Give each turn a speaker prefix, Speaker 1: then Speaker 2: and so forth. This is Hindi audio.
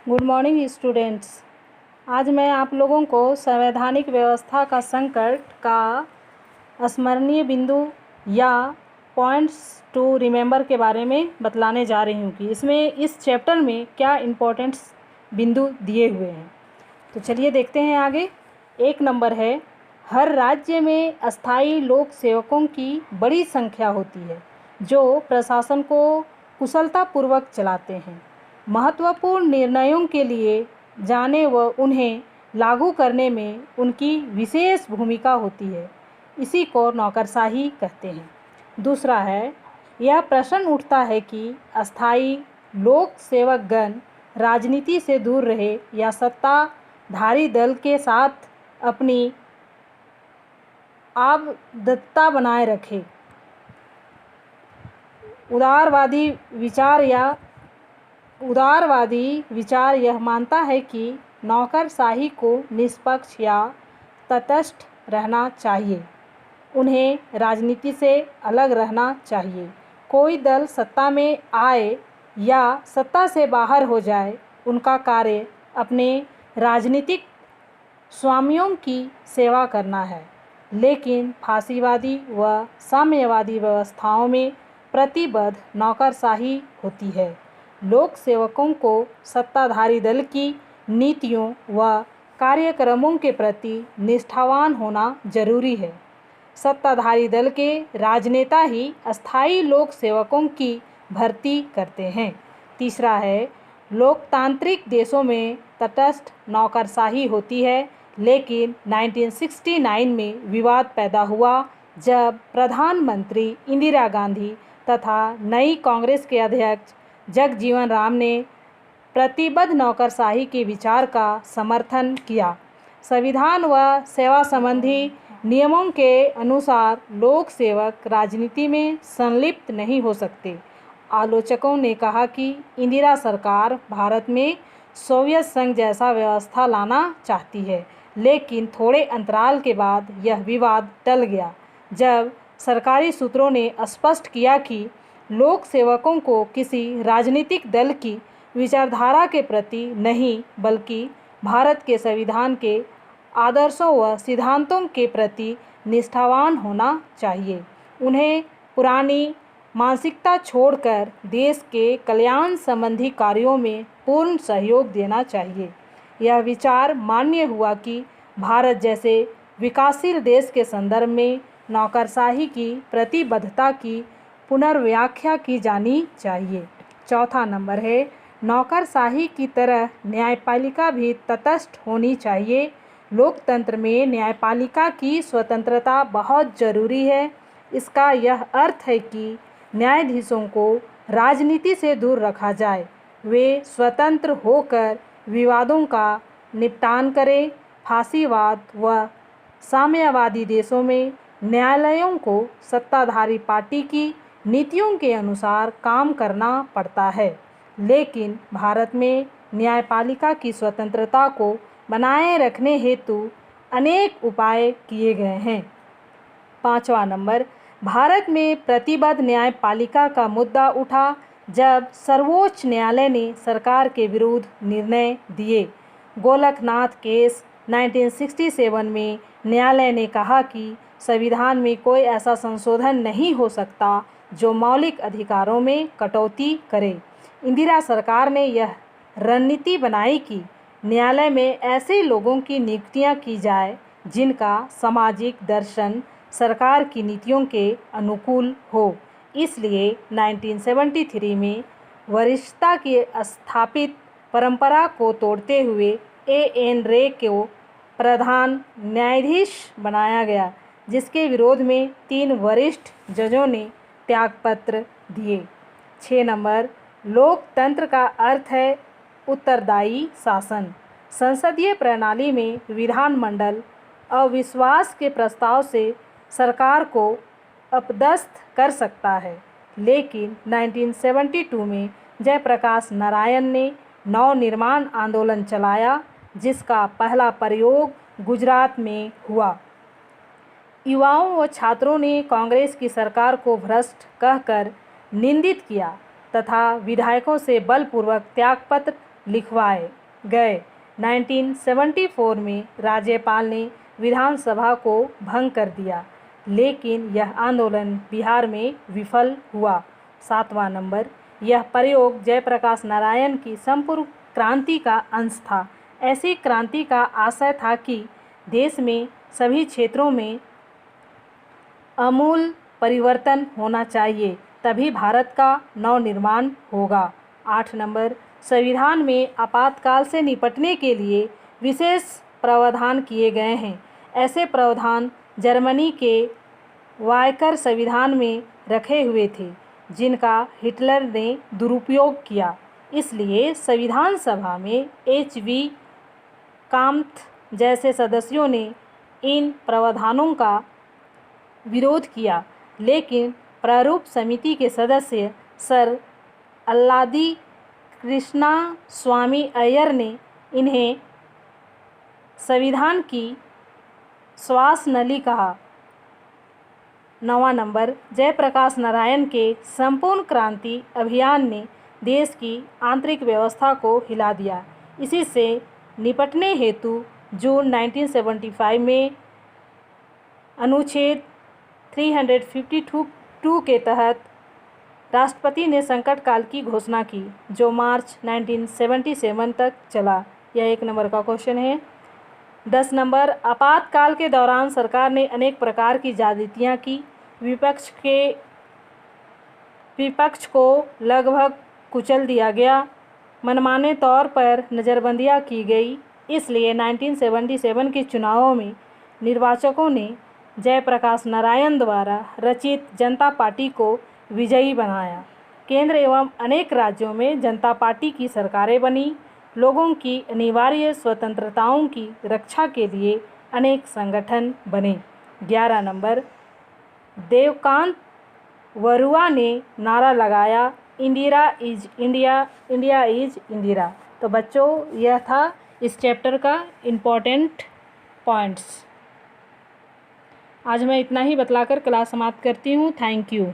Speaker 1: Good morning students. आज मैं आप लोगों को संवैधानिक व्यवस्था का संकट का स्मरणीय बिंदु या पॉइंट्स टू रिमेंबर के बारे में बतलाने जा रही हूँ कि इसमें इस चैप्टर में क्या इम्पोर्टेंट्स बिंदु दिए हुए हैं। तो चलिए देखते हैं आगे। 1 नंबर है, हर राज्य में अस्थायी लोक सेवकों की बड़ी संख्या होती है जो प्रशासन को कुशलतापूर्वक चलाते हैं, महत्वपूर्ण निर्णयों के लिए जाने व उन्हें लागू करने में उनकी विशेष भूमिका होती है। इसी को नौकरशाही कहते हैं। दूसरा है, यह प्रश्न उठता है कि अस्थायी लोक सेवकगण राजनीति से दूर रहे या सत्ताधारी दल के साथ अपनी आबद्धता बनाए रखे। उदारवादी विचार यह मानता है कि नौकरशाही को निष्पक्ष या तटस्थ रहना चाहिए, उन्हें राजनीति से अलग रहना चाहिए। कोई दल सत्ता में आए या सत्ता से बाहर हो जाए, उनका कार्य अपने राजनीतिक स्वामियों की सेवा करना है। लेकिन फासीवादी व साम्यवादी व्यवस्थाओं में प्रतिबद्ध नौकरशाही होती है। लोक सेवकों को सत्ताधारी दल की नीतियों व कार्यक्रमों के प्रति निष्ठावान होना जरूरी है। सत्ताधारी दल के राजनेता ही अस्थायी लोक सेवकों की भर्ती करते हैं। तीसरा है, लोकतांत्रिक देशों में तटस्थ नौकरशाही होती है, लेकिन 1969 में विवाद पैदा हुआ जब प्रधानमंत्री इंदिरा गांधी तथा नई कांग्रेस के अध्यक्ष जगजीवन राम ने प्रतिबद्ध नौकरशाही के विचार का समर्थन किया। संविधान व सेवा संबंधी नियमों के अनुसार लोक सेवक राजनीति में संलिप्त नहीं हो सकते। आलोचकों ने कहा कि इंदिरा सरकार भारत में सोवियत संघ जैसा व्यवस्था लाना चाहती है, लेकिन थोड़े अंतराल के बाद यह विवाद टल गया जब सरकारी सूत्रों ने स्पष्ट किया कि लोक सेवकों को किसी राजनीतिक दल की विचारधारा के प्रति नहीं, बल्कि भारत के संविधान के आदर्शों व सिद्धांतों के प्रति निष्ठावान होना चाहिए। उन्हें पुरानी मानसिकता छोड़कर देश के कल्याण संबंधी कार्यों में पूर्ण सहयोग देना चाहिए। यह विचार मान्य हुआ कि भारत जैसे विकासशील देश के संदर्भ में नौकरशाही की प्रतिबद्धता की पुनर्व्याख्या की जानी चाहिए। चौथा नंबर है, नौकरशाही की तरह न्यायपालिका भी तटस्थ होनी चाहिए। लोकतंत्र में न्यायपालिका की स्वतंत्रता बहुत जरूरी है। इसका यह अर्थ है कि न्यायाधीशों को राजनीति से दूर रखा जाए, वे स्वतंत्र होकर विवादों का निपटान करें। फासीवाद व साम्यवादी देशों में न्यायालयों को सत्ताधारी पार्टी की नीतियों के अनुसार काम करना पड़ता है, लेकिन भारत में न्यायपालिका की स्वतंत्रता को बनाए रखने हेतु अनेक उपाय किए गए हैं। 5वां नंबर, भारत में प्रतिबद्ध न्यायपालिका का मुद्दा उठा जब सर्वोच्च न्यायालय ने सरकार के विरुद्ध निर्णय दिए। गोलकनाथ केस 1967 में न्यायालय ने कहा कि संविधान में कोई ऐसा संशोधन नहीं हो सकता जो मौलिक अधिकारों में कटौती करे। इंदिरा सरकार ने यह रणनीति बनाई कि न्यायालय में ऐसे लोगों की नियुक्तियां की जाए जिनका सामाजिक दर्शन सरकार की नीतियों के अनुकूल हो। इसलिए 1973 में वरिष्ठता की स्थापित परंपरा को तोड़ते हुए A.N. रे को प्रधान न्यायाधीश बनाया गया, जिसके विरोध में 3 वरिष्ठ जजों ने त्यागपत्र दिए। 6 नंबर, लोकतंत्र का अर्थ है उत्तरदायी शासन। संसदीय प्रणाली में विधानमंडल अविश्वास के प्रस्ताव से सरकार को अपदस्थ कर सकता है, लेकिन 1972 में जयप्रकाश नारायण ने नवनिर्माण आंदोलन चलाया, जिसका पहला प्रयोग गुजरात में हुआ। युवाओं व छात्रों ने कांग्रेस की सरकार को भ्रष्ट कहकर निंदित किया तथा विधायकों से बलपूर्वक त्यागपत्र लिखवाए गए। 1974 में राज्यपाल ने विधानसभा को भंग कर दिया, लेकिन यह आंदोलन बिहार में विफल हुआ। 7वां नंबर, यह प्रयोग जयप्रकाश नारायण की संपूर्ण क्रांति का अंश था। ऐसी क्रांति का आशय था कि देश में सभी क्षेत्रों में आमूल परिवर्तन होना चाहिए, तभी भारत का नवनिर्माण होगा। 8 नंबर, संविधान में आपातकाल से निपटने के लिए विशेष प्रावधान किए गए हैं। ऐसे प्रावधान जर्मनी के वायकर संविधान में रखे हुए थे, जिनका हिटलर ने दुरुपयोग किया। इसलिए संविधान सभा में HV काम्थ जैसे सदस्यों ने इन प्रावधानों का विरोध किया, लेकिन प्रारूप समिति के सदस्य सर अल्लादी कृष्णा स्वामी अय्यर ने इन्हें संविधान की श्वास नली कहा। 9वां नंबर, जयप्रकाश नारायण के संपूर्ण क्रांति अभियान ने देश की आंतरिक व्यवस्था को हिला दिया। इसी से निपटने हेतु जून 1975 में अनुच्छेद 352 के तहत राष्ट्रपति ने संकट काल की घोषणा की, जो मार्च 1977 तक चला। यह 1 नंबर का क्वेश्चन है। 10 नंबर, आपातकाल के दौरान सरकार ने अनेक प्रकार की ज्यादतियाँ की। विपक्ष को लगभग कुचल दिया गया। मनमाने तौर पर नज़रबंदियाँ की गई। इसलिए 1977 के चुनावों में निर्वाचकों ने जयप्रकाश नारायण द्वारा रचित जनता पार्टी को विजयी बनाया। केंद्र एवं अनेक राज्यों में जनता पार्टी की सरकारें बनी। लोगों की अनिवार्य स्वतंत्रताओं की रक्षा के लिए अनेक संगठन बने। 11 नंबर, देवकांत वरुआ ने नारा लगाया, Indira is India, India is Indira. तो बच्चों, यह था इस चैप्टर का इम्पोर्टेंट पॉइंट्स। आज मैं इतना ही बतलाकर क्लास समाप्त करती हूँ। Thank you.